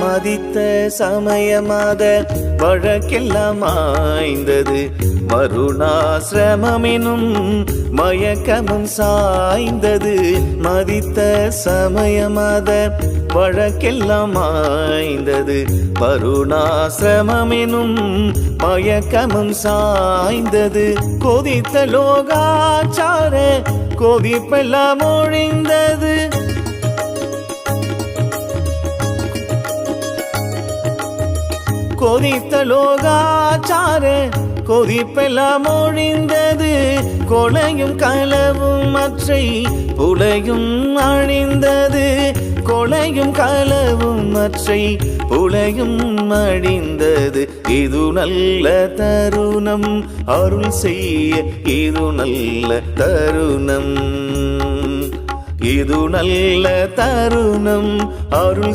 மதித்த சமயமாத வழக்கெல்லாம் ஆய்ந்தது மருணாசிரமெனும் மயக்கமும் சாய்ந்தது. மதித்த சமயமாத வழக்கெல்லாம் ஆய்ந்தது மருணாசிரமெனும் மயக்கமும் சாய்ந்தது. கொதித்த லோகாச்சார கொதிப்பெல்லாம் ஒழிந்தது. கொதித்த லோகாச்சார கொதிப்பெல்லாம் ஒழிந்தது. கொலையும் களவும் மற்றை புலையும் அழிந்தது. கொலையும் களவும் மற்றை புலையும் அழிந்தது. இது நல்ல தருணம் அருள் செய்ய, இது நல்ல தருணம், இது நல்ல தருணம் அருள்